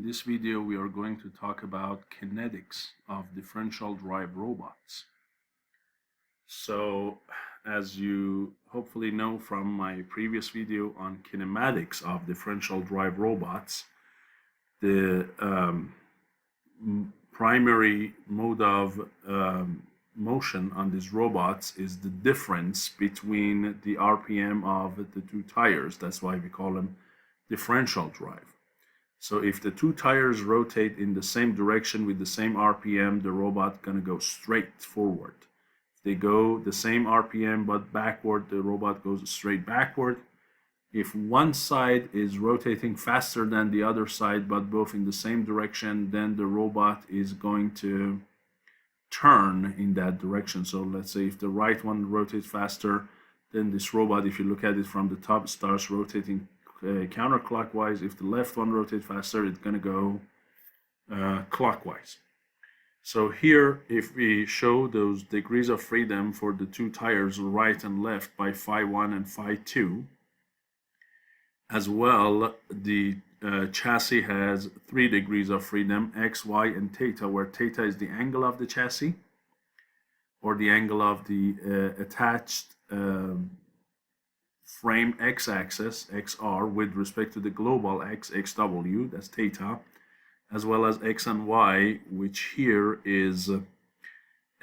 In this video, we are going to talk about kinetics of differential drive robots. So, as you hopefully know from my previous video on kinematics of differential drive robots, the primary mode of motion on these robots is the difference between the RPM of the two tires. That's why we call them differential drive. So if the two tires rotate in the same direction with the same RPM, the robot gonna go straight forward. If they go the same RPM but backward, the robot goes straight backward. If one side is rotating faster than the other side but both in the same direction, then the robot is going to turn in that direction. So let's say if the right one rotates faster, then this robot, if you look at it from the top, starts rotating counterclockwise. If the left one rotates faster, it's going to go clockwise. So here, if we show those degrees of freedom for the two tires, right and left, by phi1 and phi2, as well, the chassis has 3 degrees of freedom, x, y, and theta, where theta is the angle of the chassis, or the angle of the attached frame x-axis, xr, with respect to the global x, xw, that's theta, as well as x and y, which here is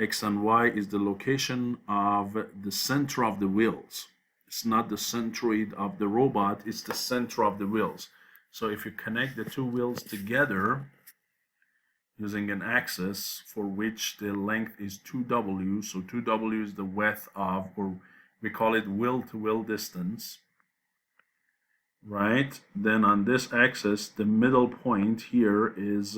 x and y is the location of the center of the wheels. It's not the centroid of the robot, it's the center of the wheels. So if you connect the two wheels together using an axis for which the length is 2w, so 2w is the width of, or we call it wheel-to-wheel distance, right? Then on this axis, the middle point here is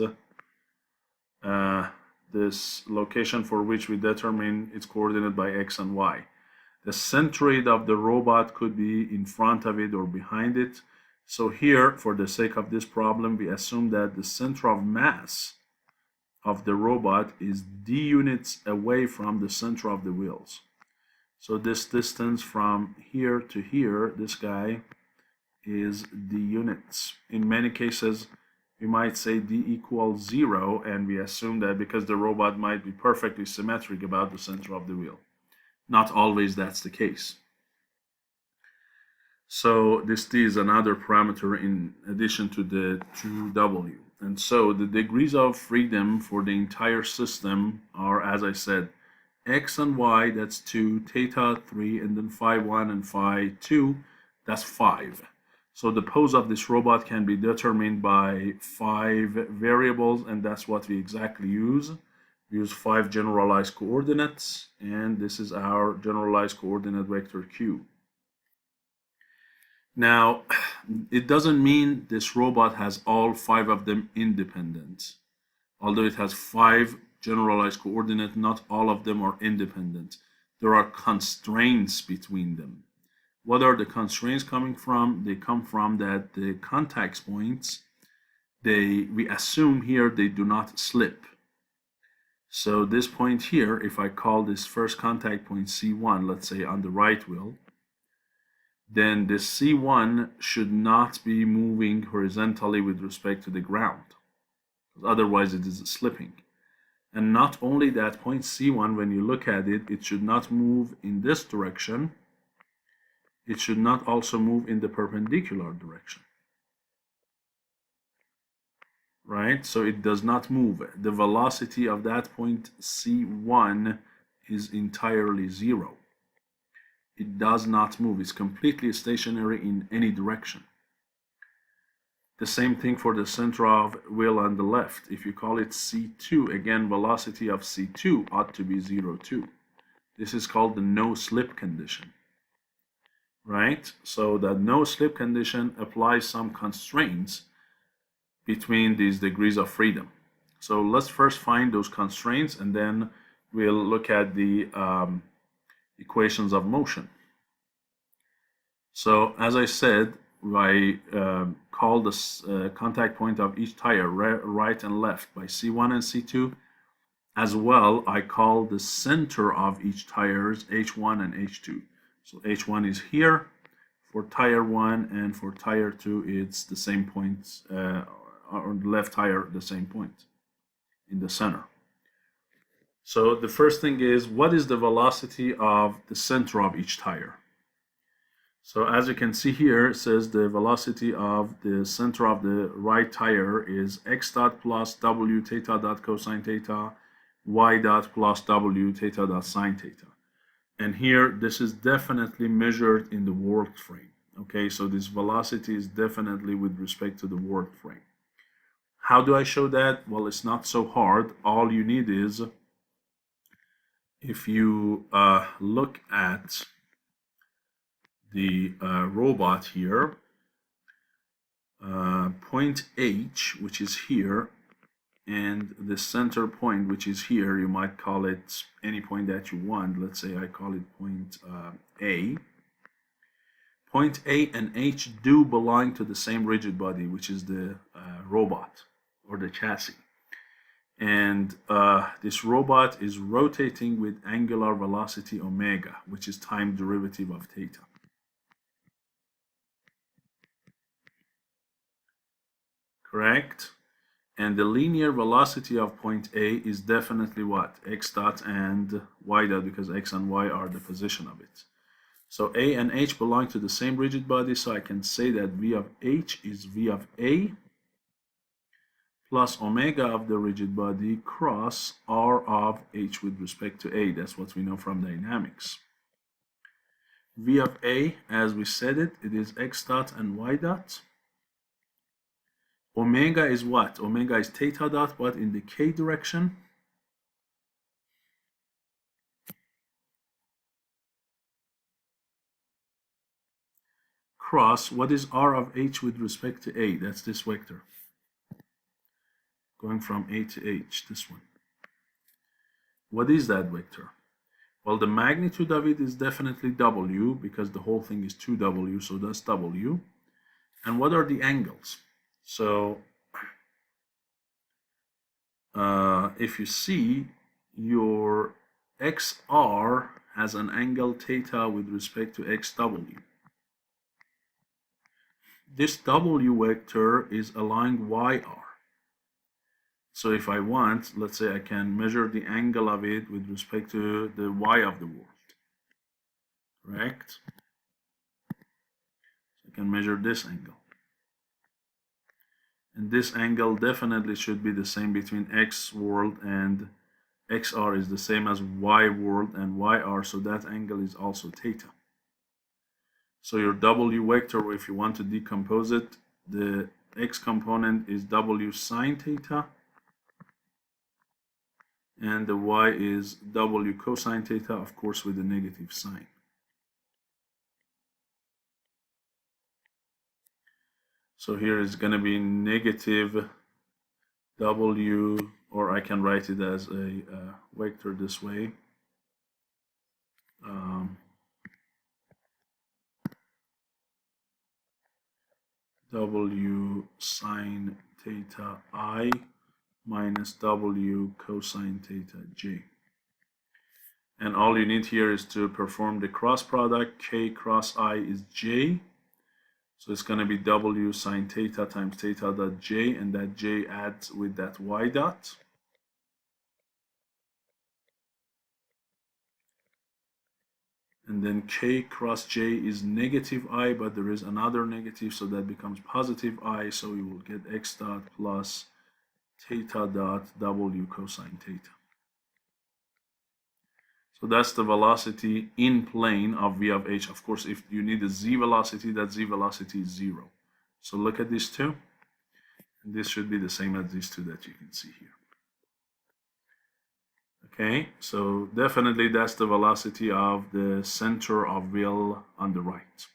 this location for which we determine its coordinate by x and y. The centroid of the robot could be in front of it or behind it. So here, for the sake of this problem, we assume that the center of mass of the robot is d units away from the center of the wheels. So this distance from here to here, this guy, is d units. In many cases, we might say d equals 0, and we assume that because the robot might be perfectly symmetric about the center of the wheel. Not always that's the case. So this d is another parameter in addition to the 2w. And so the degrees of freedom for the entire system are, as I said, x and y, that's 2, theta 3, and then phi1 and phi2, that's 5. So the pose of this robot can be determined by 5 variables, and that's what we exactly use. We use 5 generalized coordinates, and this is our generalized coordinate vector q. Now, it doesn't mean this robot has all 5 of them independent. Although it has 5 generalized coordinates, not all of them are independent. There are constraints between them. What are the constraints coming from? They come from that the contact points, we assume here they do not slip. So this point here, if I call this first contact point C1, let's say on the right wheel, then this C1 should not be moving horizontally with respect to the ground. Otherwise it is slipping. And not only that, point C1, when you look at it, it should not move in this direction. It should not also move in the perpendicular direction. Right? So it does not move. The velocity of that point C1 is entirely 0. It does not move. It's completely stationary in any direction. The same thing for the center of wheel on the left. If you call it C2, again, velocity of C2 ought to be 0 too. This is called the no slip condition, right? So that no slip condition applies some constraints between these degrees of freedom. So let's first find those constraints, and then we'll look at the equations of motion. So as I said, I call the contact point of each tire right and left by C1 and C2. As well, I call the center of each tires H1 and H2. So H1 is here for tire 1, and for tire 2 it's the same points or the left tire at the same point in the center. So the first thing is, what is the velocity of the center of each tire? So as you can see here, it says the velocity of the center of the right tire is x dot plus w theta dot cosine theta, y dot plus w theta dot sine theta. And here, this is definitely measured in the world frame. Okay, so this velocity is definitely with respect to the world frame. How do I show that? Well, it's not so hard. All you need is, if you look at the robot here, point H, which is here, and the center point, which is here, you might call it any point that you want. Let's say I call it point A. Point A and H do belong to the same rigid body, which is the robot or the chassis. And this robot is rotating with angular velocity omega, which is time derivative of theta. Correct? And the linear velocity of point A is definitely what? X dot and y dot, because x and y are the position of it. So A and H belong to the same rigid body, so I can say that V of H is V of A plus omega of the rigid body cross R of H with respect to A. That's what we know from dynamics. V of A, as we said it is x dot and y dot. Omega is what? Omega is theta dot, but in the k direction. Cross, what is R of H with respect to A? That's this vector. Going from A to H, this one. What is that vector? Well, the magnitude of it is definitely W, because the whole thing is 2W, so that's W. And what are the angles? So if you see, your XR has an angle theta with respect to XW. This W vector is along YR. So if I want, let's say I can measure the angle of it with respect to the Y of the world. Correct? So I can measure this angle. And this angle definitely should be the same between X world and XR is the same as Y world and YR, so that angle is also theta. So your W vector, if you want to decompose it, the X component is W sine theta, and the Y is W cosine theta, of course with the negative sign. So here is going to be negative W, or I can write it as a vector this way. W sine theta I minus W cosine theta J. And all you need here is to perform the cross product. K cross I is J. So it's going to be W sine theta times theta dot J, and that J adds with that Y dot. And then K cross J is negative I, but there is another negative, so that becomes positive I. So we will get X dot plus theta dot W cosine theta. So that's the velocity in plane of V of H. Of course, if you need a Z velocity, that Z velocity is 0. So look at these two. And this should be the same as these two that you can see here. Okay, so definitely that's the velocity of the center of wheel on the right.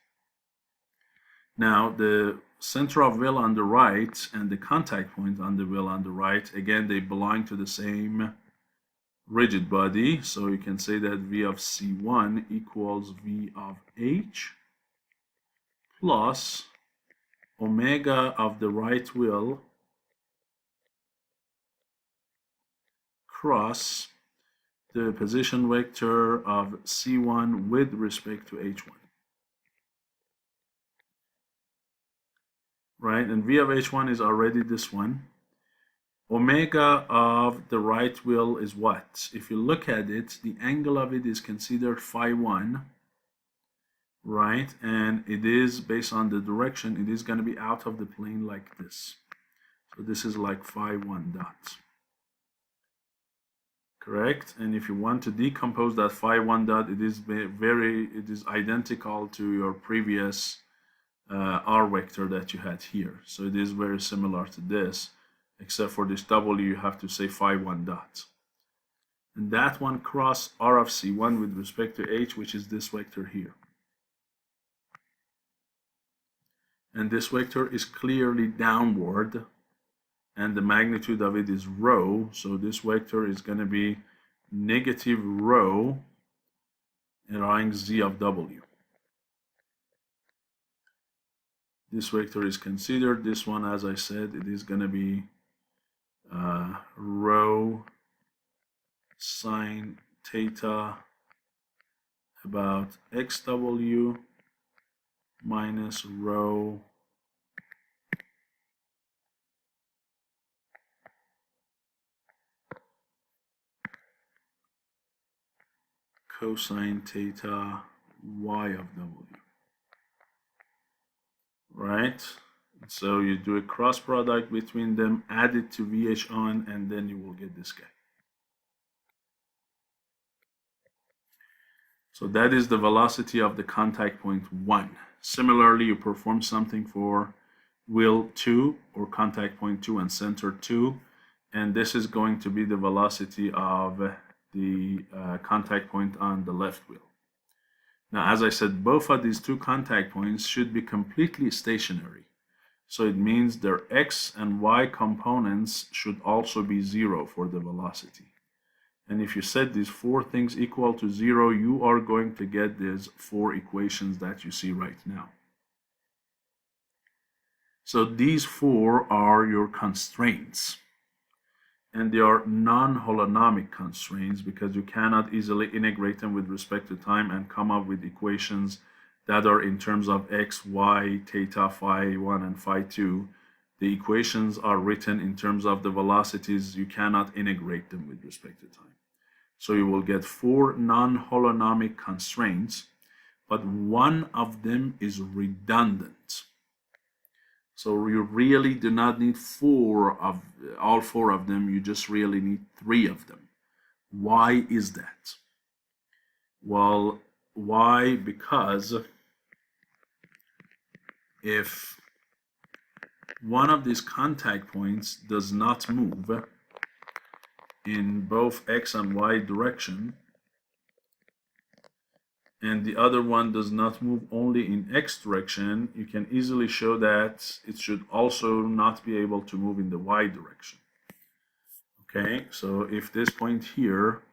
Now, the center of wheel on the right and the contact point on the wheel on the right, again, they belong to the same rigid body. So you can say that V of C1 equals V of H plus omega of the right wheel cross the position vector of C1 with respect to H1. right? And V of H1 is already this one. Omega of the right wheel is what? If you look at it, the angle of it is considered phi 1, right? And it is based on the direction, it is going to be out of the plane like this. So this is like phi 1 dot. Correct? And if you want to decompose that phi 1 dot, it is identical to your previous r vector that you had here. So it is very similar to this, except for this w, you have to say phi 1 dot. And that one cross r of c1 with respect to h, which is this vector here. And this vector is clearly downward, and the magnitude of it is rho, so this vector is going to be negative rho allowing z of w. This vector is considered. This one, as I said, it is going to be rho sine theta about xw minus rho cosine theta y of w. Right? So you do a cross product between them, add it to VH on, and then you will get this guy. So that is the velocity of the contact point 1. Similarly, you perform something for wheel 2 or contact point 2 and center 2, and this is going to be the velocity of the contact point on the left wheel. Now, as I said, both of these two contact points should be completely stationary. So it means their x and y components should also be 0 for the velocity. And if you set these four things equal to 0, you are going to get these four equations that you see right now. So these four are your constraints. And they are non-holonomic constraints because you cannot easily integrate them with respect to time and come up with equations that are in terms of x, y, theta, phi 1, and phi 2. The equations are written in terms of the velocities. You cannot integrate them with respect to time. So you will get four non-holonomic constraints, but one of them is redundant. So you really do not need all four of them, you just really need three of them. Why is that? Well, why? Because if one of these contact points does not move in both x and y direction, and the other one does not move only in x direction, you can easily show that it should also not be able to move in the y direction. Okay, so if this point here,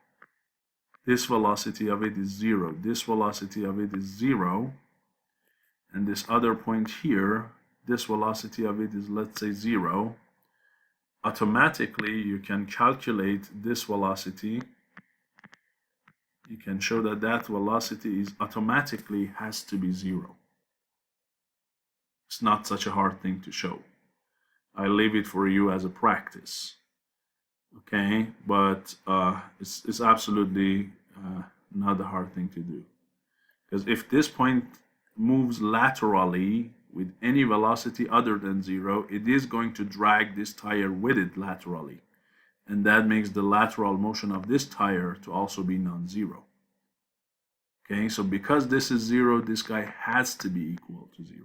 this velocity of it is 0, this velocity of it is 0, and this other point here, this velocity of it is, let's say, 0, automatically you can calculate this velocity. You can show that that velocity is automatically has to be 0. It's not such a hard thing to show. I leave it for you as a practice. Okay, but it's absolutely not a hard thing to do. Because if this point moves laterally with any velocity other than 0, it is going to drag this tire with it laterally. And that makes the lateral motion of this tire to also be non-zero. Okay, so because this is 0, this guy has to be equal to 0.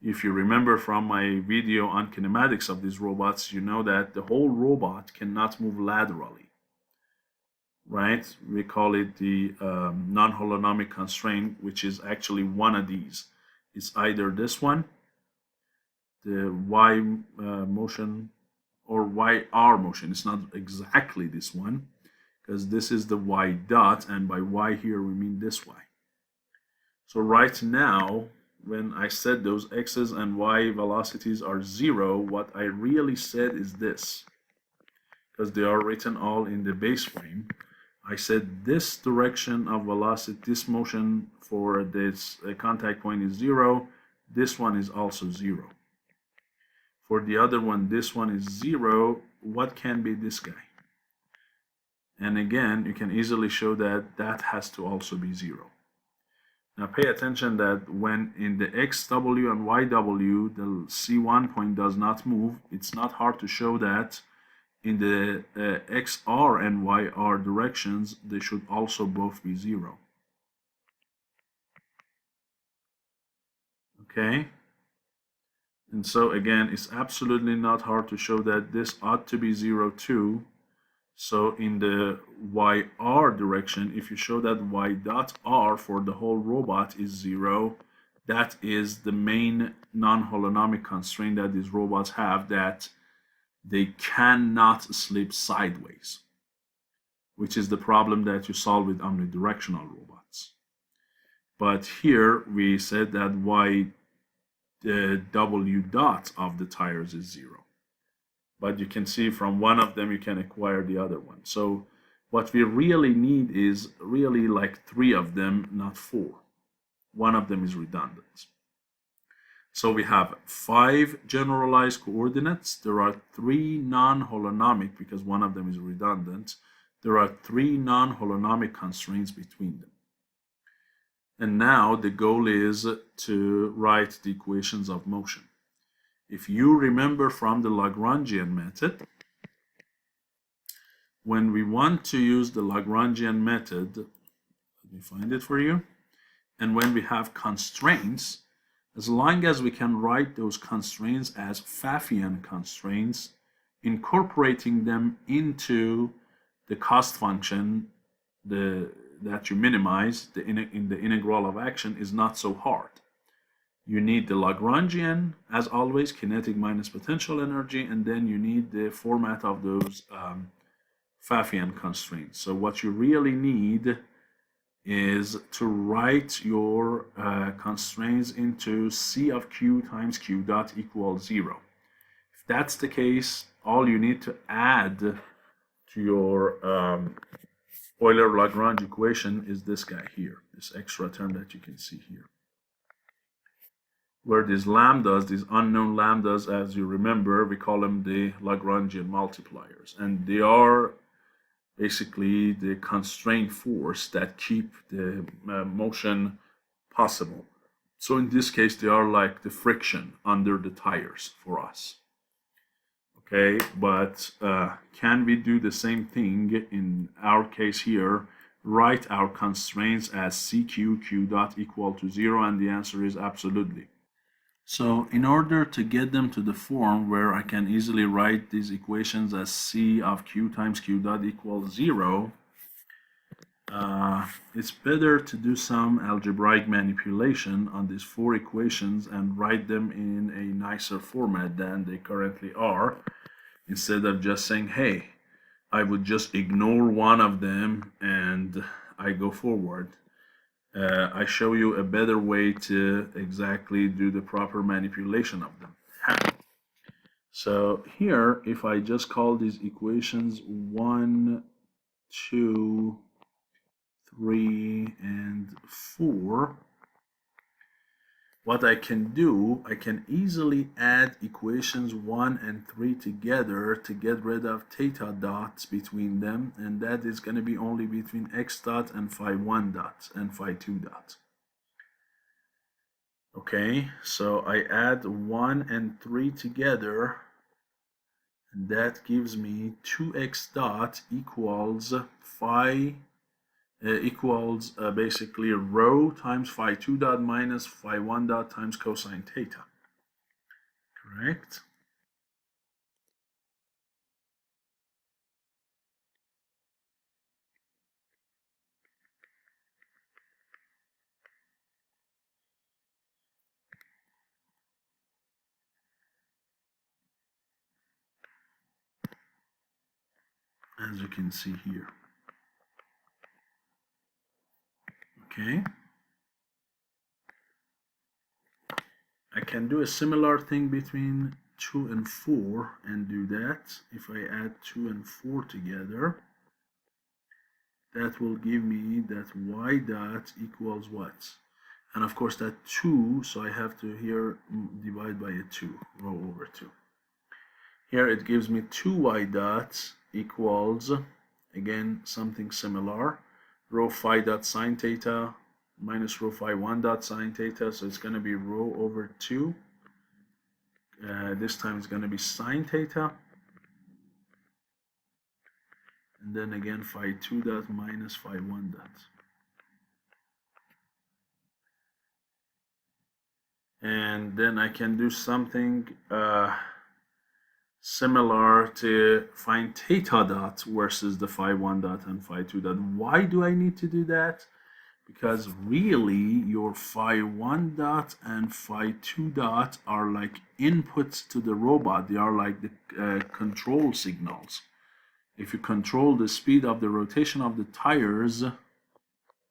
If you remember from my video on kinematics of these robots, you know that the whole robot cannot move laterally, right? We call it the non-holonomic constraint, which is actually one of these. It's either this one, the y motion, or yr motion. It's not exactly this one, because this is the y dot, and by y here we mean this y. So right now, when I said those x's and y velocities are 0, what I really said is this, because they are written all in the base frame. I said this direction of velocity, this motion for this contact point is 0, this one is also 0. For the other one, this one is 0. What can be this guy? And again, you can easily show that that has to also be 0. Now pay attention that when in the xw and yw, the C1 point does not move, it's not hard to show that in the xr and yr directions, they should also both be 0. Okay? And so again, it's absolutely not hard to show that this ought to be 0 too. So in the YR direction, if you show that Y dot R for the whole robot is 0, that is the main non-holonomic constraint that these robots have, that they cannot slip sideways, which is the problem that you solve with omnidirectional robots. But here we said that Y W dot of the tires is 0. But you can see from one of them you can acquire the other one. So what we really need is really like 3 of them, not 4. One of them is redundant. So we have 5 generalized coordinates. There are 3 non-holonomic, because one of them is redundant. There are 3 non-holonomic constraints between them. And now the goal is to write the equations of motion. If you remember from the Lagrangian method, when we want to use the Lagrangian method, let me find it for you, and when we have constraints, as long as we can write those constraints as Pfaffian constraints, incorporating them into the cost function that you minimize in the integral of action is not so hard. You need the Lagrangian, as always, kinetic minus potential energy, and then you need the format of those Pfaffian constraints. So what you really need is to write your constraints into C of Q times Q dot equals 0. If that's the case, all you need to add to your Euler-Lagrange equation is this guy here, this extra term that you can see here, where these lambdas, these unknown lambdas, as you remember, we call them the Lagrangian multipliers. And they are basically the constraint force that keep the motion possible. So in this case, they are like the friction under the tires for us. Okay, but can we do the same thing in our case here? Write our constraints as CQ, Q dot equal to 0, and the answer is absolutely. So in order to get them to the form where I can easily write these equations as C of Q times Q dot equals 0, it's better to do some algebraic manipulation on these 4 equations and write them in a nicer format than they currently are, instead of just saying, hey, I would just ignore one of them and I go forward. I show you a better way to exactly do the proper manipulation of them. So here, if I just call these equations 1, 2, 3, and 4, what I can do, I can easily add equations 1 and 3 together to get rid of theta dots between them, and that is going to be only between x dot and phi 1 dot and phi 2 dot. Okay, so I add 1 and 3 together, and that gives me 2x dot equals phi basically rho times phi 2 dot minus phi 1 dot times cosine theta. Correct? As you can see here. Okay. I can do a similar thing between 2 and 4 and do that. If I add 2 and 4 together, that will give me that y dot equals what? And of course that 2, so I have to here divide by a 2, rho over 2. Here it gives me 2y dot equals, again, something similar, rho phi dot sine theta minus rho phi 1 dot sine theta. So it's going to be rho over 2. This time it's going to be sine theta. And then again phi 2 dot minus phi 1 dot. And then I can do something similar to find theta dot versus the phi 1 dot and phi 2 dot. Why do I need to do that? Because really your phi 1 dot and phi 2 dot are like inputs to the robot. They are like the control signals. If you control the speed of the rotation of the tires,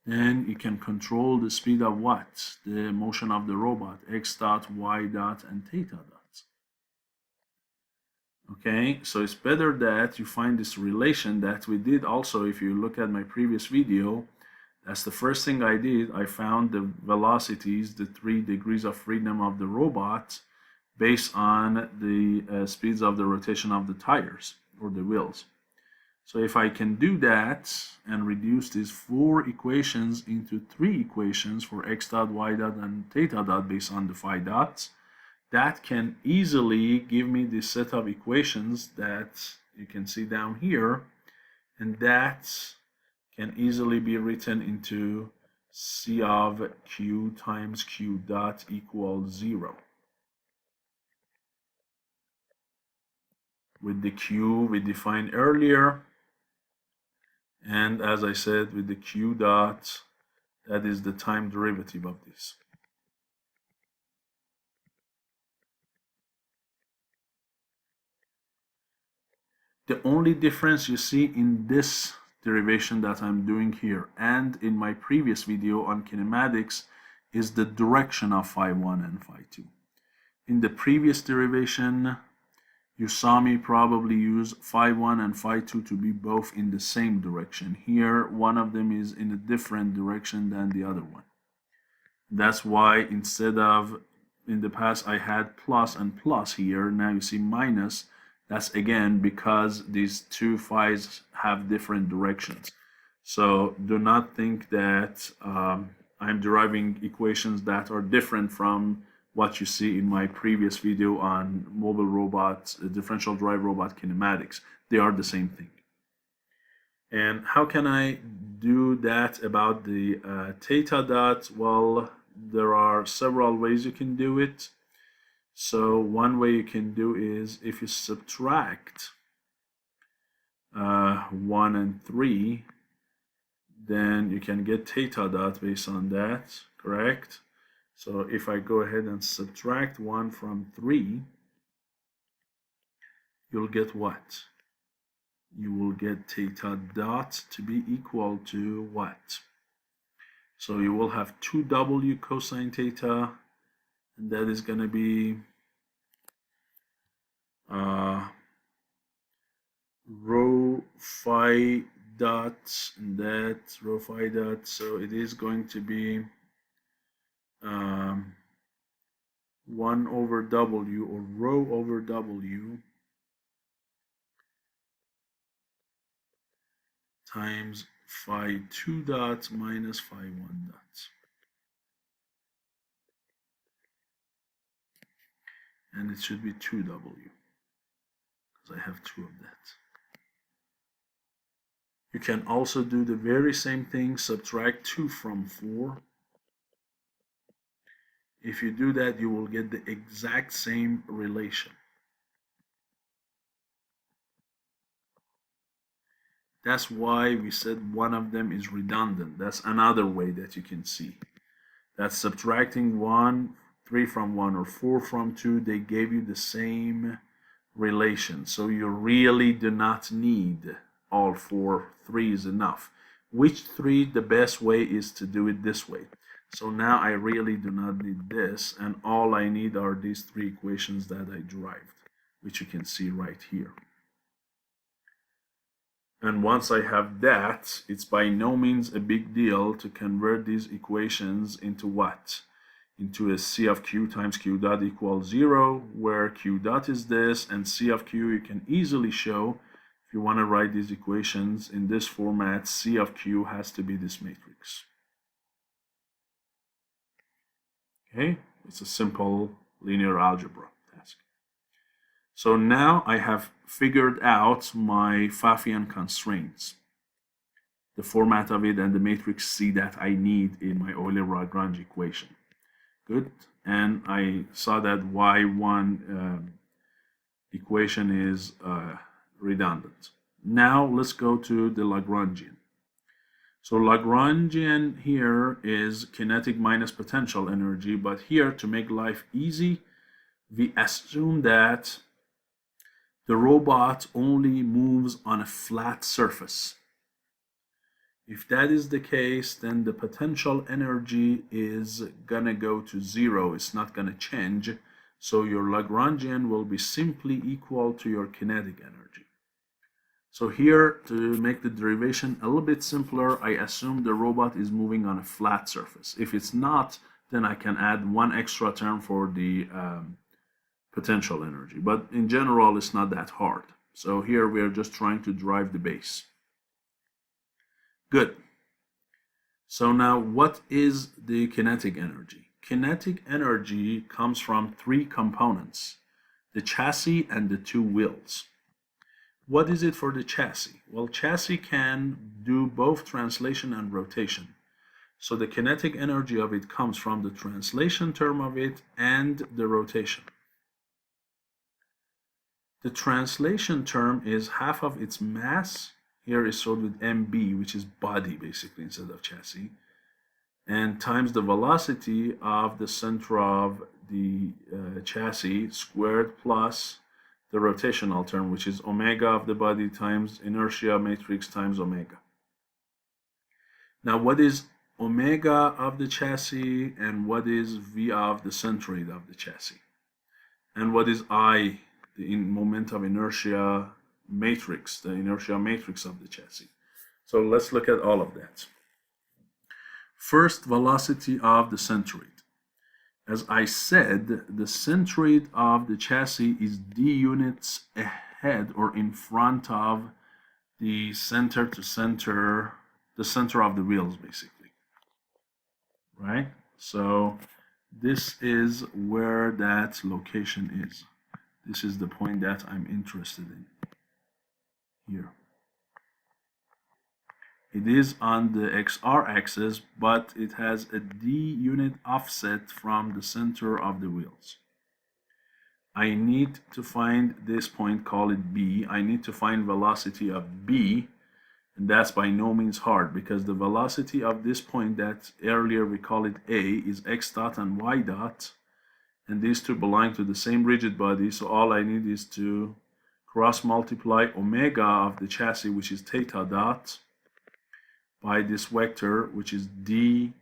then you can control the speed of what? The motion of the robot, x dot, y dot, and theta dot. Okay, so it's better that you find this relation that we did also. If you look at my previous video, that's the first thing I did. I found the velocities, the 3 degrees of freedom of the robot based on the speeds of the rotation of the tires or the wheels. So if I can do that and reduce these 4 equations into 3 equations for x dot, y dot, and theta dot based on the phi dots, that can easily give me this set of equations that you can see down here, and that can easily be written into C of Q times Q dot equals 0. With the Q we defined earlier, and as I said, with the Q dot, that is the time derivative of this. The only difference you see in this derivation that I'm doing here and in my previous video on kinematics is the direction of phi 1 and phi 2. In the previous derivation, you saw me probably use phi 1 and phi 2 to be both in the same direction. Here, one of them is in a different direction than the other one. That's why instead of, in the past, I had plus and plus here, now you see minus. That's again because these two phi's have different directions. So do not think that I'm deriving equations that are different from what you see in my previous video on mobile robots, differential drive robot kinematics. They are the same thing. And how can I do that about the theta dot? Well, there are several ways you can do it. So one way you can do is if you subtract 1 and 3, then you can get theta dot based on that, correct? So if I go ahead and subtract 1 from 3, you'll get what? You will get theta dot to be equal to what? So you will have 2w cosine theta, and that is going to be rho phi dot, and that's rho phi dot. So it is going to be 1 over w, or rho over w, times phi 2 dot minus phi 1 dot. And it should be 2w, because I have 2 of that. You can also do the very same thing, subtract 2 from 4. If you do that, you will get the exact same relation. That's why we said one of them is redundant. That's another way that you can see. That's subtracting 1, 3 from 1, or 4 from 2, they gave you the same relation. So you really do not need all 4. 3 is enough. Which 3? The best way is to do it this way. So now I really do not need this, and all I need are these 3 equations that I derived, which you can see right here. And once I have that, it's by no means a big deal to convert these equations into what? into a C of Q times Q dot equals 0, where Q dot is this, and C of Q you can easily show, if you want to write these equations in this format, C of Q has to be this matrix. Okay, it's a simple linear algebra task. So now I have figured out my Pfaffian constraints, the format of it and the matrix C that I need in my Euler-Lagrange equation. Good, and I saw that Y1 equation is redundant. Now let's go to the Lagrangian. So Lagrangian here is kinetic minus potential energy, but here, to make life easy, we assume that the robot only moves on a flat surface. If that is the case, then the potential energy is gonna go to 0. It's not gonna change. So your Lagrangian will be simply equal to your kinetic energy. So here, to make the derivation a little bit simpler, I assume the robot is moving on a flat surface. If it's not, then I can add one extra term for the potential energy. But in general, it's not that hard. So here we are just trying to derive the base. Good. So now what is the kinetic energy? Kinetic energy comes from three components: the chassis and the two wheels. What is it for the chassis? Well, chassis can do both translation and rotation. So the kinetic energy of it comes from the translation term of it and the rotation. The translation term is half of its mass. Here is showed with mb, which is body basically instead of chassis, and times the velocity of the center of the chassis squared plus the rotational term, which is omega of the body times inertia matrix times omega. Now, what is omega of the chassis and what is v of the centroid of the chassis? And what is I, the moment of inertia matrix, the inertia matrix of the chassis? So let's look at all of that. First, velocity of the centroid. As I said, the centroid of the chassis is d units ahead or in front of the center to center, the center of the wheels basically, right? So this is where that location is. This is the point that I'm interested in here. It is on the XR axis, but it has a d unit offset from the center of the wheels. I need to find this point, call it B. I need to find velocity of B, and that's by no means hard because the velocity of this point that earlier we call it A is x dot and y dot, and these two belong to the same rigid body, so all I need is to cross multiply omega of the chassis, which is theta dot, by this vector, which is d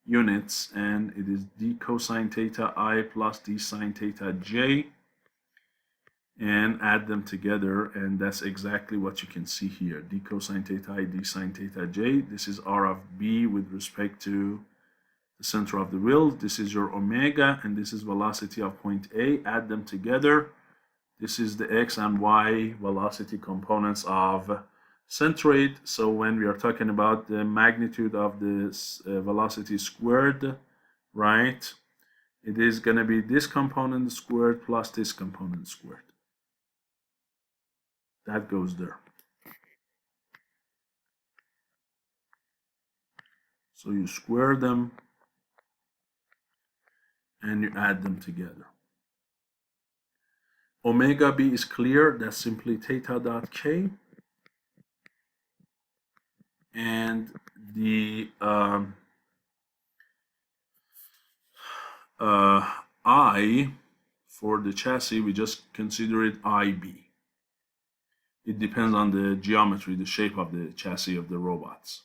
units, and it is d cosine theta I plus d sine theta j, and add them together, and that's exactly what you can see here. D cosine theta I, d sine theta j. This is r of b with respect to the center of the wheel. This is your omega, and this is velocity of point A. Add them together. This is the x and y velocity components of centroid. So when we are talking about the magnitude of this velocity squared, right, it is going to be this component squared plus this component squared. That goes there. So you square them and you add them together. Omega b is clear. That's simply theta dot k. And the I for the chassis, we just consider it IB. It depends on the geometry, the shape of the chassis of the robots,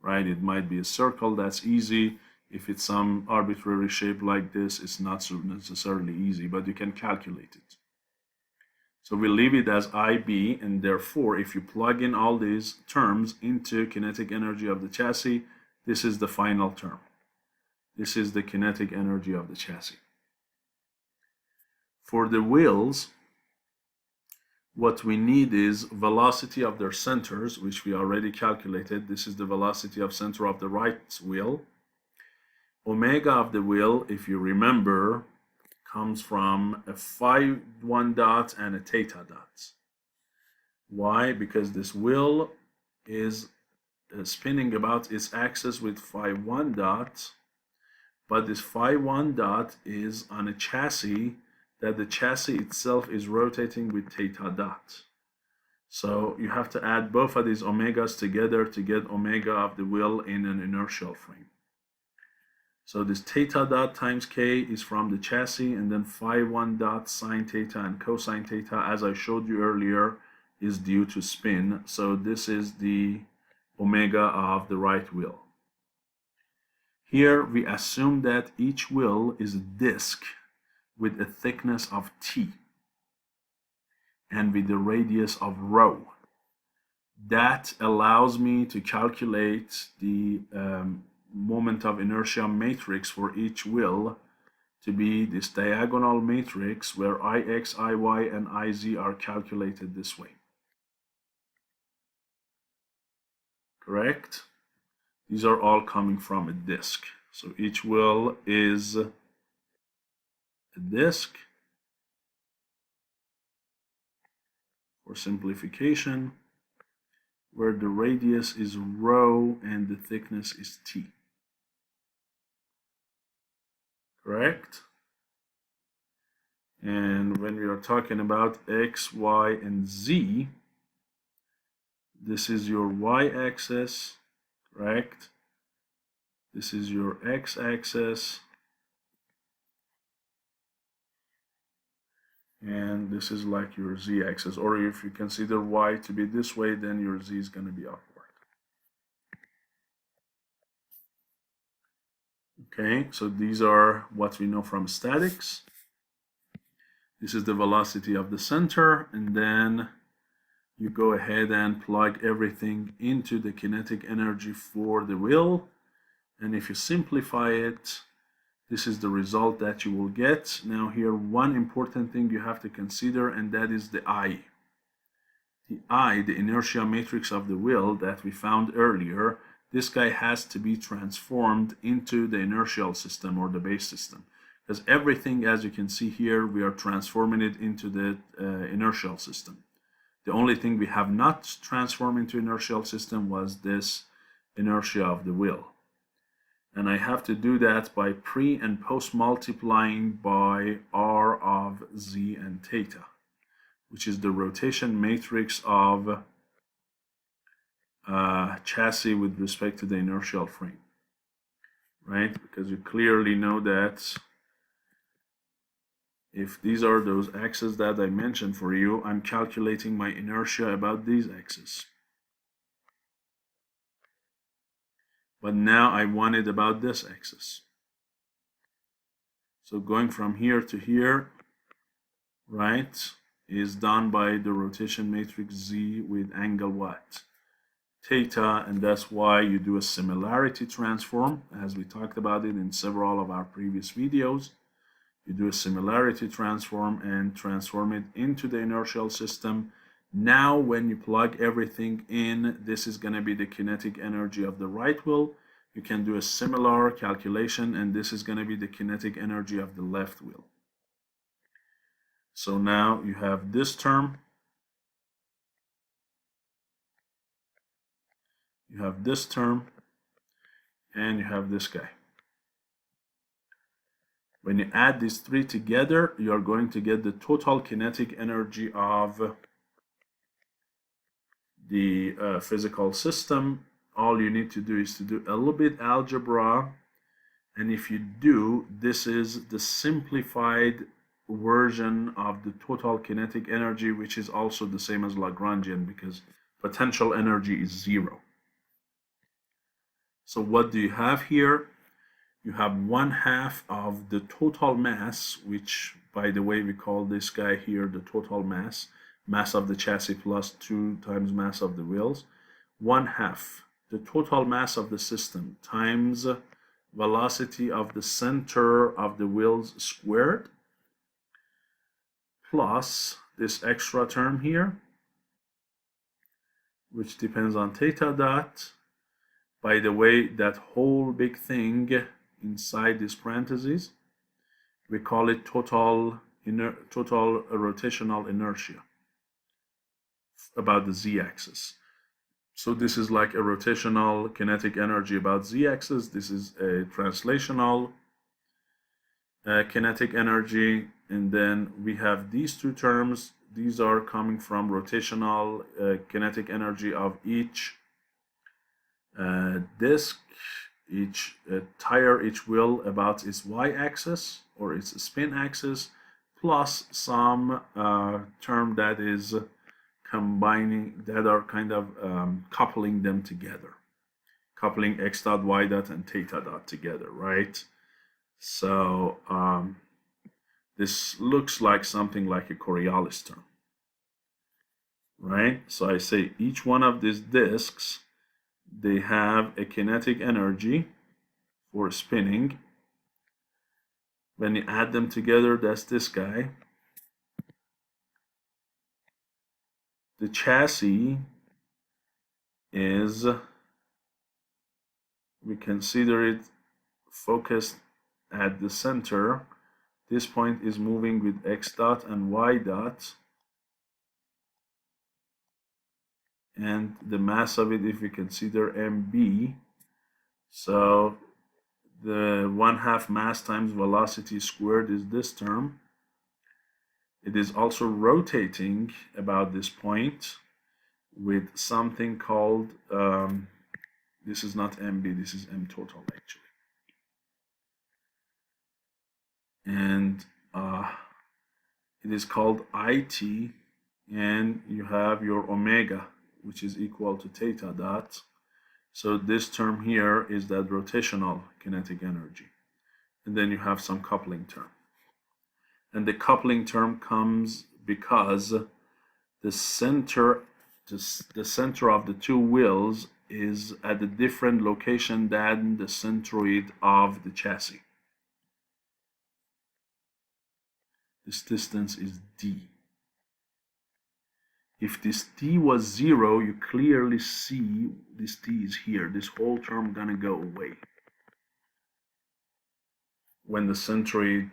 right? It might be a circle, that's easy. If it's some arbitrary shape like this, it's not so necessarily easy, but you can calculate it. So we leave it as IB, and therefore, if you plug in all these terms into kinetic energy of the chassis, this is the final term. This is the kinetic energy of the chassis. For the wheels, what we need is velocity of their centers, which we already calculated. This is the velocity of center of the right wheel. Omega of the wheel, if you remember, comes from a phi 1 dot and a theta dot. Why? Because this wheel is spinning about its axis with phi 1 dot, but this phi 1 dot is on a chassis that the chassis itself is rotating with theta dot. So you have to add both of these omegas together to get omega of the wheel in an inertial frame. So this theta dot times k is from the chassis, and then phi 1 dot sine theta and cosine theta, as I showed you earlier, is due to spin. So this is the omega of the right wheel. Here we assume that each wheel is a disk with a thickness of t and with the radius of rho. That allows me to calculate the moment of inertia matrix for each wheel to be this diagonal matrix where Ix, Iy, and Iz are calculated this way. Correct? These are all coming from a disk. So each wheel is a disk. For simplification, where the radius is rho and the thickness is t. Correct? And when we are talking about x, y, and z, this is your y-axis, correct? This is your x-axis, and this is like your z-axis. Or if you consider y to be this way, then your z is going to be upward. Okay, so these are what we know from statics. This is the velocity of the center, and then you go ahead and plug everything into the kinetic energy for the wheel. And if you simplify it, this is the result that you will get. Now here, one important thing you have to consider, and that is the I. The I, the inertia matrix of the wheel that we found earlier, this guy has to be transformed into the inertial system or the base system. Because everything, as you can see here, we are transforming it into the inertial system. The only thing we have not transformed into inertial system was this inertia of the wheel. And I have to do that by pre and post multiplying by r of z and theta, which is the rotation matrix of chassis with respect to the inertial frame, right? Because you clearly know that if these are those axes that I mentioned for you, I'm calculating my inertia about these axes. But now I want it about this axis. So going from here to here, right, is done by the rotation matrix Z with angle what? Theta, and that's why you do a similarity transform, as we talked about it in several of our previous videos. You do a similarity transform and transform it into the inertial system. Now when you plug everything in, this is going to be the kinetic energy of the right wheel. You can do a similar calculation, and this is going to be the kinetic energy of the left wheel. So now you have this term, you have this term, and you have this guy. When you add these three together, you are going to get the total kinetic energy of the physical system. All you need to do is to do a little bit algebra, and if you do, this is the simplified version of the total kinetic energy, which is also the same as Lagrangian because potential energy is 0. So what do you have here? You have 1/2 of the total mass, which, by the way, we call this guy here the total mass, mass of the chassis plus 2 times mass of the wheels. 1/2, the total mass of the system, times velocity of the center of the wheels squared plus this extra term here, which depends on theta dot. By the way, that whole big thing inside this parentheses, we call it total rotational inertia about the z-axis. So this is like a rotational kinetic energy about z-axis. This is a translational kinetic energy, and then we have these two terms. These are coming from rotational kinetic energy of each disk, each tire, each wheel about its y-axis or its spin axis, plus some term that is combining, that are kind of coupling them together, coupling x dot, y dot, and theta dot together, right? So this looks like something like a Coriolis term, right? So I say each one of these disks, they have a kinetic energy for spinning. When you add them together, that's this guy. The chassis is, we consider it focused at the center. This point is moving with x dot and y dot. And the mass of it, if we consider mb, so the 1/2 mass times velocity squared is this term. It is also rotating about this point with something called, this is not mb, this is m total actually. And it is called it, and you have your omega, which is equal to theta dot. So this term here is that rotational kinetic energy. And then you have some coupling term. And the coupling term comes because the center of the two wheels is at a different location than the centroid of the chassis. This distance is d. If this d was 0, you clearly see this d is here. This whole term gonna go away. When the centroid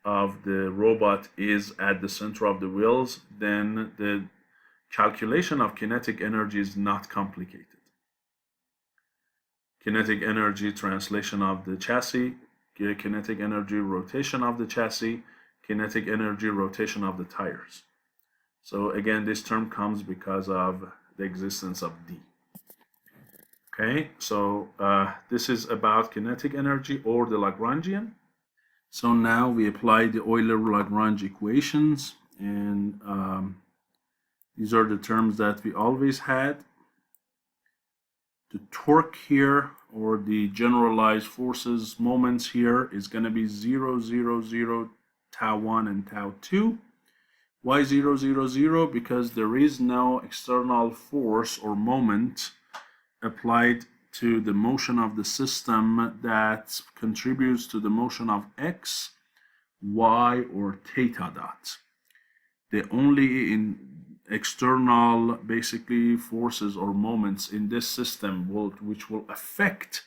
of the robot is at the center of the wheels, then the calculation of kinetic energy is not complicated. Kinetic energy translation of the chassis, kinetic energy rotation of the chassis, kinetic energy rotation of the tires. So again, this term comes because of the existence of D. Okay, so this is about kinetic energy or the Lagrangian. So now we apply the Euler-Lagrange equations, and these are the terms that we always had. The torque here, or the generalized forces moments here, is going to be 0, 0, 0, tau 1 and tau 2. Why 0, 0, 0? Because there is no external force or moment applied to the motion of the system that contributes to the motion of x, y, or theta dot. The only external basically forces or moments in this system which will affect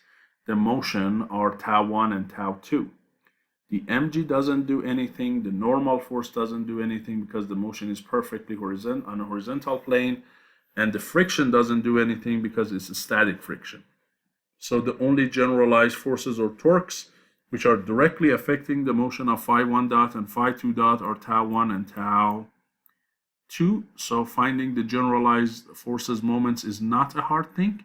the motion are tau 1 and tau 2. The mg doesn't do anything, the normal force doesn't do anything because the motion is perfectly on a horizontal plane, and the friction doesn't do anything because it's a static friction. So the only generalized forces or torques which are directly affecting the motion of phi 1 dot and phi 2 dot are tau 1 and tau 2. So finding the generalized forces moments is not a hard thing.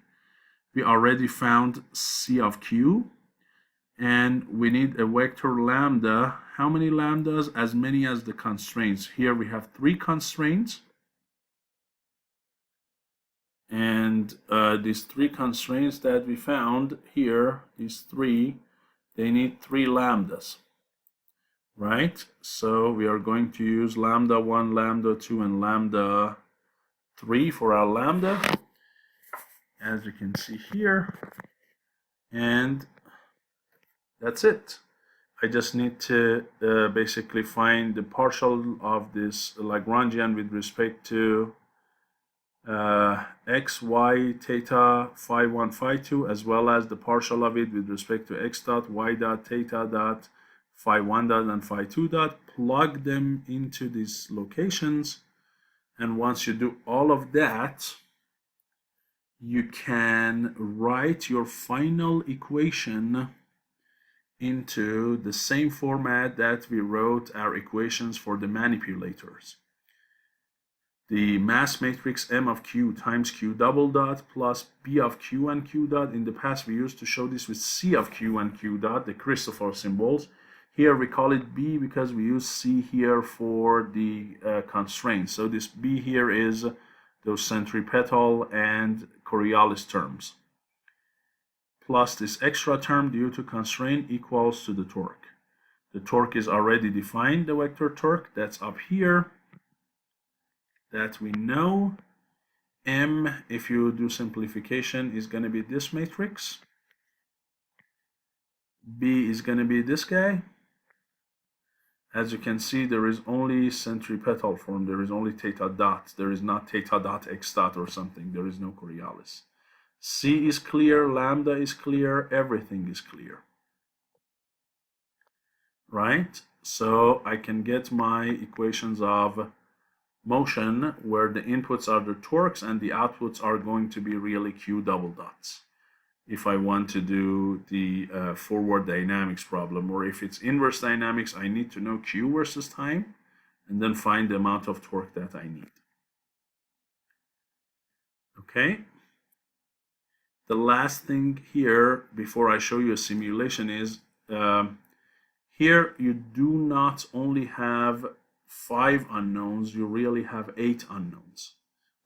We already found C of Q, and we need a vector lambda. How many lambdas? As many as the constraints. Here we have 3 constraints. And these 3 constraints that we found here, these 3, they need 3 lambdas, right? So we are going to use lambda 1, lambda 2, and lambda 3 for our lambda, as you can see here. And That's it. I just need to basically find the partial of this Lagrangian with respect to x, y, theta, phi 1, phi 2, as well as the partial of it with respect to x dot, y dot, theta dot, phi 1 dot, and phi 2 dot. Plug them into these locations, and once you do all of that, you can write your final equation into the same format that we wrote our equations for the manipulators. The mass matrix M of Q times Q double dot plus B of Q and Q dot. In the past, we used to show this with C of Q and Q dot, the Christoffel symbols. Here we call it B because we use C here for the constraints. So this B here is those centripetal and Coriolis terms, plus this extra term due to constraint equals to the torque. The torque is already defined, the vector torque, that's up here, that we know. M, if you do simplification, is going to be this matrix. B is going to be this guy. As you can see, there is only centripetal form, there is only theta dot, there is not theta dot x dot or something, there is no Coriolis. C is clear, lambda is clear, everything is clear. Right? So I can get my equations of motion where the inputs are the torques and the outputs are going to be really Q double dots. If I want to do the forward dynamics problem, or if it's inverse dynamics, I need to know Q versus time and then find the amount of torque that I need. Okay? The last thing here, before I show you a simulation, is here you do not only have 5 unknowns, you really have 8 unknowns.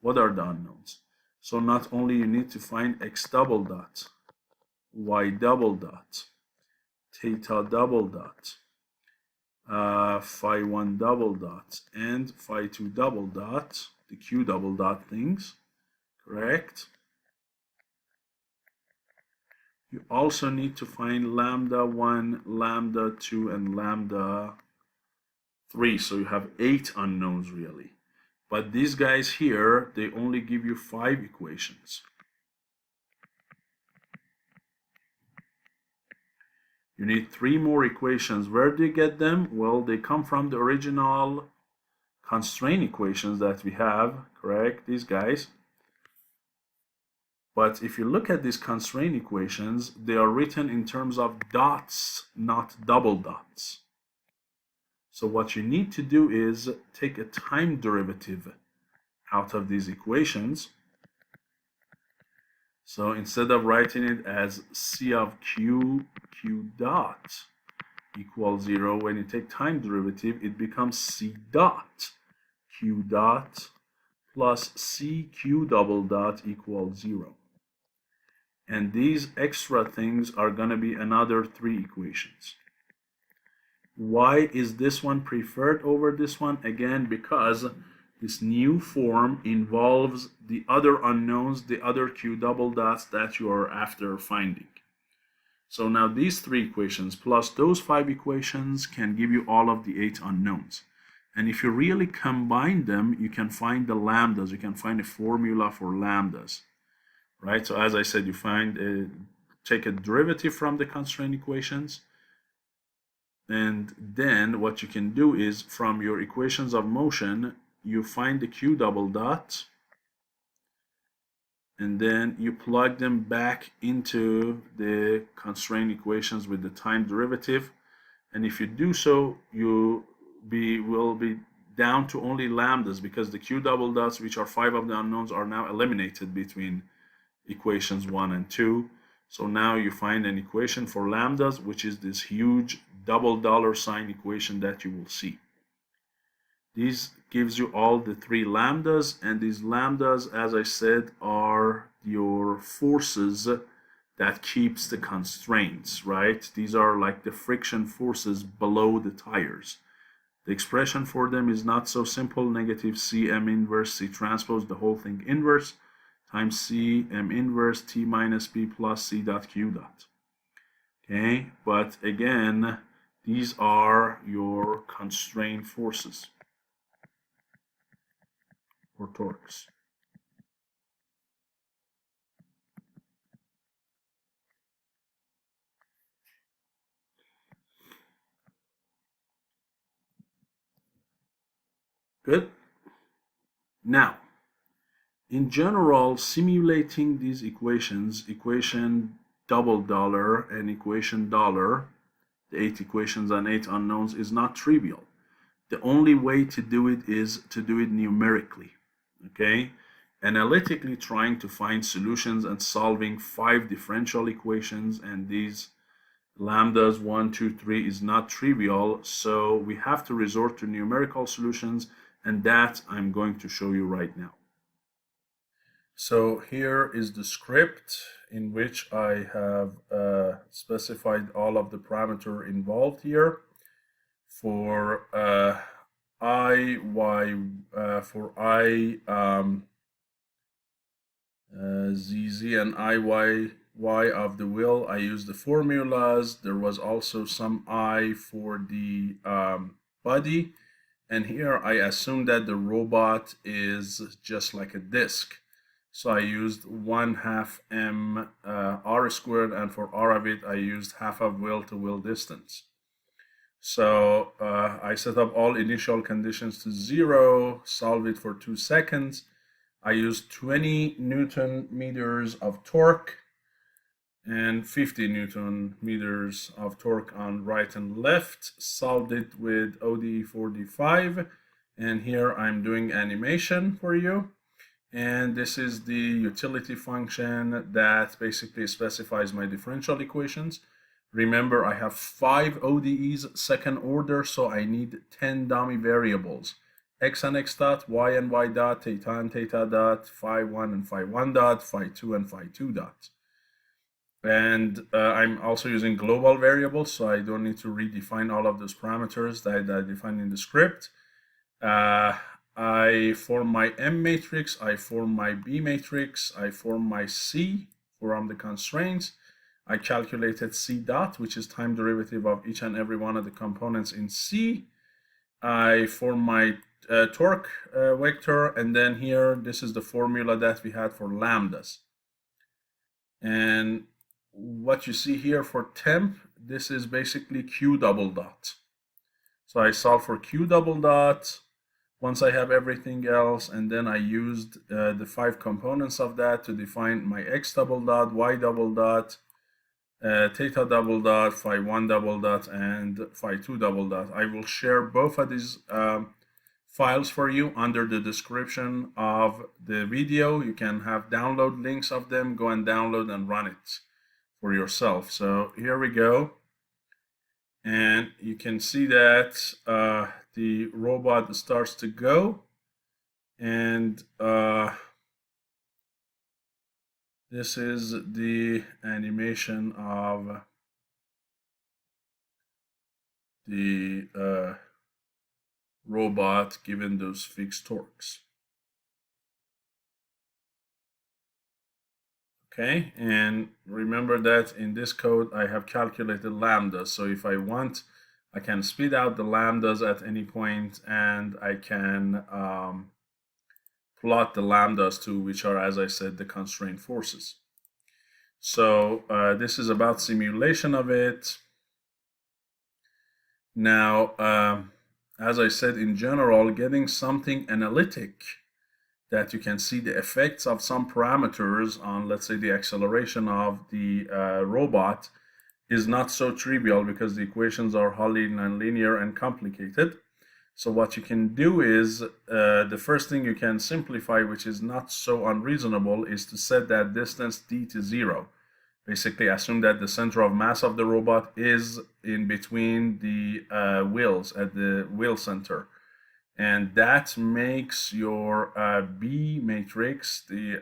What are the unknowns? So not only you need to find x double dot, y double dot, theta double dot, phi 1 double dot, and phi 2 double dot, the q double dot things, correct? You also need to find lambda 1, lambda 2, and lambda 3. So you have 8 unknowns really. But these guys here, they only give you 5 equations. You need 3 more equations. Where do you get them? Well, they come from the original constraint equations that we have, correct? These guys. But if you look at these constraint equations, they are written in terms of dots, not double dots. So what you need to do is take a time derivative out of these equations. So instead of writing it as C of Q dot equals 0, when you take time derivative, it becomes C dot Q dot plus C Q double dot equals 0. And these extra things are going to be another 3 equations. Why is this one preferred over this one? Again, because this new form involves the other unknowns, the other Q double dots that you are after finding. So now these 3 equations plus those 5 equations can give you all of the 8 unknowns. And if you really combine them, you can find the lambdas. You can find a formula for lambdas. Right? So as I said, you take a derivative from the constraint equations, and then what you can do is from your equations of motion, you find the Q double dot, and then you plug them back into the constraint equations with the time derivative. And if you do so, you will be down to only lambdas, because the Q double dots, which are 5 of the unknowns, are now eliminated between equations 1 and 2. So now you find an equation for lambdas, which is this huge double dollar sign equation that you will see. This gives you all the 3 lambdas, and these lambdas, as I said, are your forces that keeps the constraints, right? These are like the friction forces below the tires. The expression for them is not so simple. Negative C M inverse C transpose, the whole thing inverse, times C M inverse T minus B plus C dot Q dot. Okay, but again, these are your constraint forces or torques. Good. Now, in general, simulating these equations, equation double dollar and equation dollar, the 8 equations and 8 unknowns, is not trivial. The only way to do it is to do it numerically, okay? Analytically trying to find solutions and solving 5 differential equations and these lambdas 1, 2, 3 is not trivial, so we have to resort to numerical solutions, and that I'm going to show you right now. So here is the script in which I have specified all of the parameter involved here. For I, Y, for I, ZZ and IY, Y of the wheel, I use the formulas. There was also some I for the body. And here I assume that the robot is just like a disk. So I used 1/2 m r squared, and for r of it, I used half of wheel to wheel distance. So I set up all initial conditions to 0, solve it for 2 seconds. I used 20 Newton meters of torque and 50 Newton meters of torque on right and left, solved it with ODE45, and here I'm doing animation for you. And this is the utility function that basically specifies my differential equations. Remember, I have 5 ODEs second order, so I need 10 dummy variables. X and X dot, Y and Y dot, theta and theta dot, phi 1 and phi 1 dot, phi 2 and phi 2 dot. And I'm also using global variables, so I don't need to redefine all of those parameters that I defined in the script. I form my M matrix, I form my B matrix, I form my C from the constraints. I calculated C dot, which is time derivative of each and every one of the components in C. I form my torque vector, and then here, this is the formula that we had for lambdas. And what you see here for temp, this is basically Q double dot. So I solve for Q double dot once I have everything else, and then I used the 5 components of that to define my X double dot, Y double dot, theta double dot, phi 1 double dot, and phi 2 double dot. I will share both of these files for you under the description of the video. You can have download links of them, go and download and run it for yourself. So here we go. And you can see that the robot starts to go, and this is the animation of the robot given those fixed torques. Okay, and remember that in this code I have calculated lambdas, so if I want, I can speed out the lambdas at any point, and I can plot the lambdas too, which are, as I said, the constraint forces. So this is about simulation of it. Now, as I said, in general, getting something analytic that you can see the effects of some parameters on, let's say, the acceleration of the robot is not so trivial, because the equations are wholly nonlinear and complicated. So what you can do is, the first thing you can simplify, which is not so unreasonable, is to set that distance d to 0. Basically assume that the center of mass of the robot is in between the wheels, at the wheel center. And that makes your B matrix, the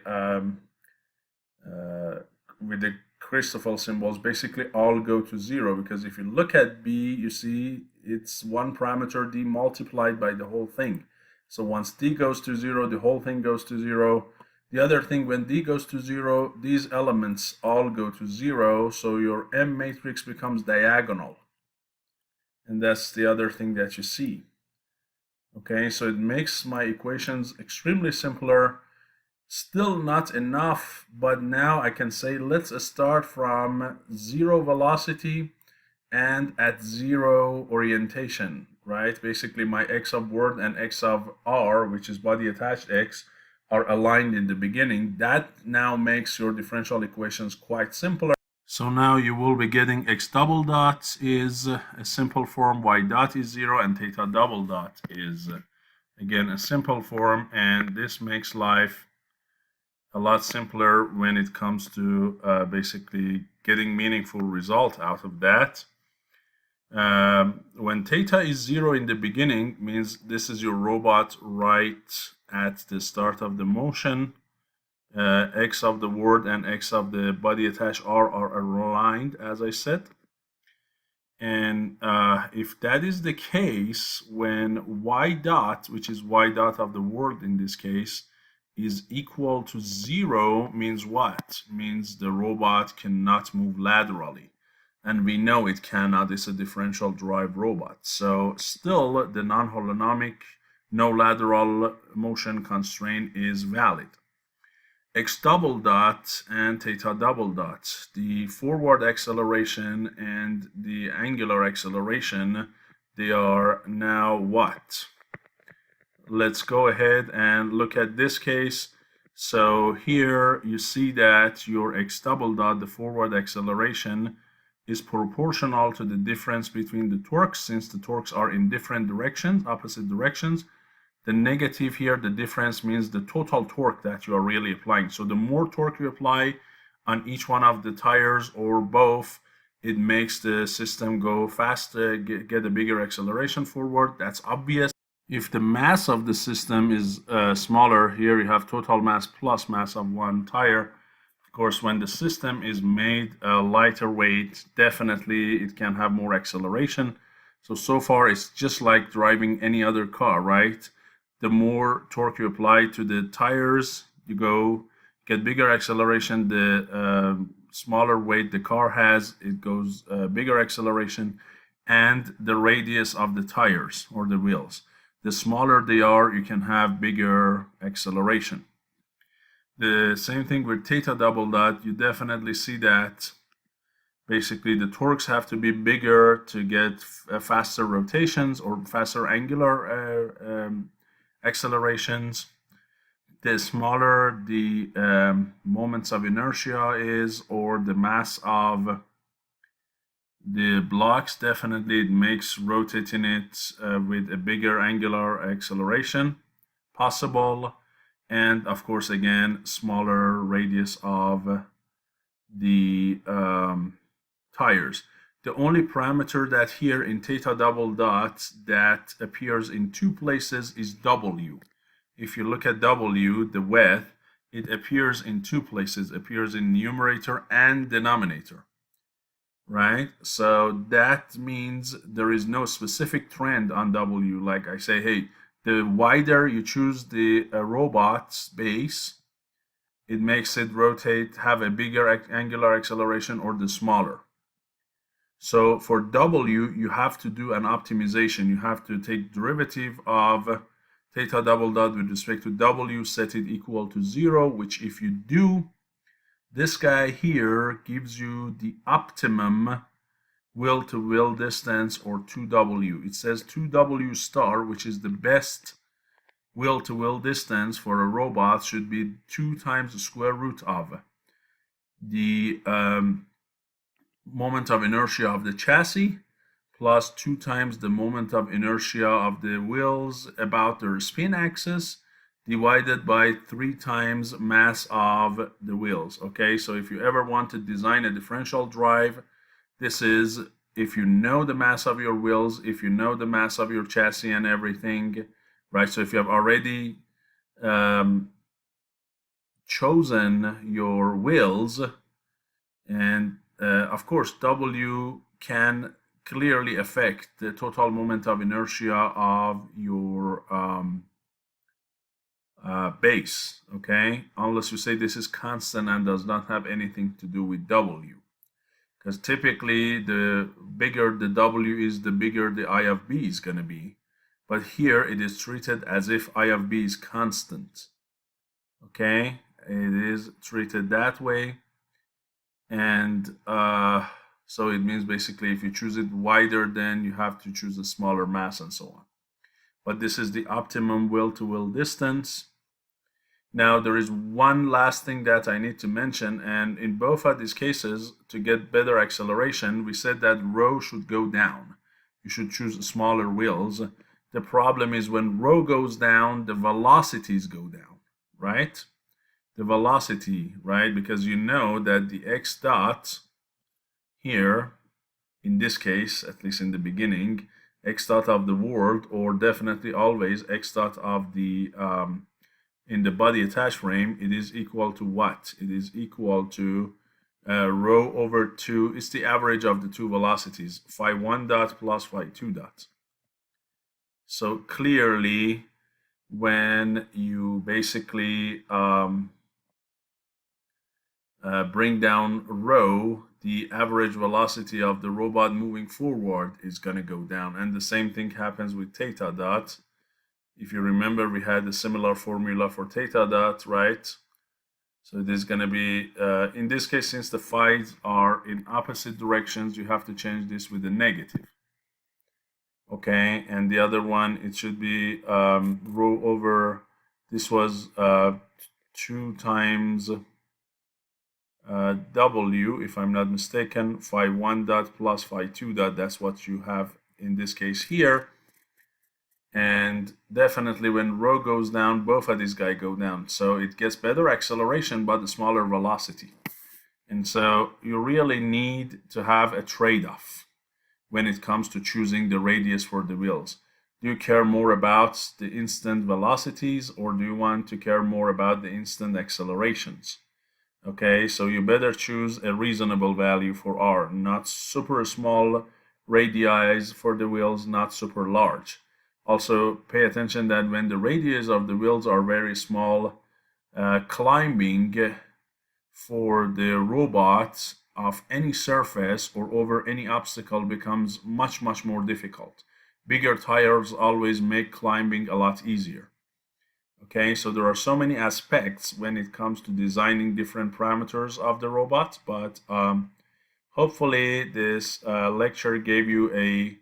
with the Christoffel symbols, basically all go to 0, because if you look at B, you see it's one parameter d multiplied by the whole thing. So once d goes to 0, the whole thing goes to 0. The other thing, when d goes to 0, these elements all go to 0, so your M matrix becomes diagonal. And that's the other thing that you see. Okay, so it makes my equations extremely simpler. Still not enough, but now I can say let's start from 0 velocity and at 0 orientation, right? Basically my x of word and x of r, which is body attached x, are aligned in the beginning. That now makes your differential equations quite simpler. So now you will be getting x double dot is a simple form, y dot is 0, and theta double dot is again a simple form, and this makes life a lot simpler when it comes to basically getting meaningful result out of that. When theta is 0 in the beginning, means this is your robot right at the start of the motion. X of the word and x of the body attached are aligned, as I said. And if that is the case, when y dot, which is y dot of the word in this case, is equal to 0, means what? Means the robot cannot move laterally. And we know it cannot. It's a differential drive robot. So still, the non-holonomic, no lateral motion constraint is valid. X double dot and theta double dot, the forward acceleration and the angular acceleration, they are now what? Let's go ahead and look at this case. So here you see that your x double dot, the forward acceleration, is proportional to the difference between the torques, since the torques are in different directions, opposite directions. The negative here, the difference, means the total torque that you are really applying. So the more torque you apply on each one of the tires or both, it makes the system go faster, get a bigger acceleration forward. That's obvious. If the mass of the system is smaller, here you have total mass plus mass of one tire. Of course, when the system is made lighter weight, definitely it can have more acceleration. So far it's just like driving any other car, right? The more torque you apply to the tires, you get bigger acceleration. The smaller weight the car has, it goes bigger acceleration, and the radius of the tires or the wheels. The smaller they are, you can have bigger acceleration. The same thing with theta double dot. You definitely see that basically the torques have to be bigger to get faster rotations or faster angular accelerations. The smaller the moments of inertia is, or the mass of the blocks, definitely it makes rotating it with a bigger angular acceleration possible. And of course, again, smaller radius of the tires. The only parameter that here in theta double dot that appears in two places is W. If you look at W, the width, it appears in two places, appears in numerator and denominator, right? So that means there is no specific trend on W. Like I say, hey, the wider you choose the robot's base, it makes it rotate, have a bigger angular acceleration, or the smaller. So for W, you have to do an optimization. You have to take derivative of theta double dot with respect to W, set it equal to 0, which if you do, this guy here gives you the optimum will-to-will distance, or 2W. It says 2W star, which is the best will-to-will distance for a robot, should be 2 times the square root of the moment of inertia of the chassis plus 2 times the moment of inertia of the wheels about their spin axis divided by 3 times mass of the wheels. Okay, so if you ever want to design a differential drive, this is if you know the mass of your wheels, if you know the mass of your chassis and everything, right? So if you have already chosen your wheels, and of course W can clearly affect the total moment of inertia of your base, okay? Unless you say this is constant and does not have anything to do with W. Because typically the bigger the W is, the bigger the I of B is going to be. But here it is treated as if I of B is constant. Okay, it is treated that way. And so it means basically if you choose it wider, then you have to choose a smaller mass and so on. But this is the optimum will-to-will distance. Now there is one last thing that I need to mention, and in both of these cases, to get better acceleration, we said that rho should go down. You should choose smaller wheels. The problem is when rho goes down, the velocities go down, right? The velocity, right? Because you know that the x dot here, in this case, at least in the beginning, x dot of the world, or definitely always x dot of the in the body attached frame, it is equal to what? It is equal to rho over 2. It's the average of the two velocities, phi 1 dot plus phi 2 dot. So clearly, when you basically bring down rho, the average velocity of the robot moving forward is going to go down. And the same thing happens with theta dot. If you remember, we had a similar formula for theta dot, right? So it is going to be, in this case, since the phi's are in opposite directions, you have to change this with a negative. Okay, and the other one, it should be rho over, this was 2 times W, if I'm not mistaken, phi 1 dot plus phi 2 dot. That's what you have in this case here. And definitely when rho goes down, both of these guys go down. So it gets better acceleration, but a smaller velocity. And so you really need to have a trade-off when it comes to choosing the radius for the wheels. Do you care more about the instant velocities, or do you want to care more about the instant accelerations? Okay, so you better choose a reasonable value for R, not super small radii for the wheels, not super large. Also, pay attention that when the radius of the wheels are very small, climbing for the robot of any surface or over any obstacle becomes much more difficult. Bigger tires always make climbing a lot easier. Okay, so there are so many aspects when it comes to designing different parameters of the robot, but hopefully this lecture gave you a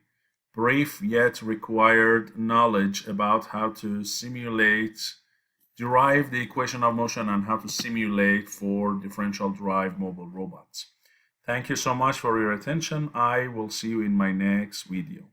brief yet required knowledge about how to simulate, derive the equation of motion and how to simulate for differential drive mobile robots. Thank you so much for your attention. I will see you in my next video.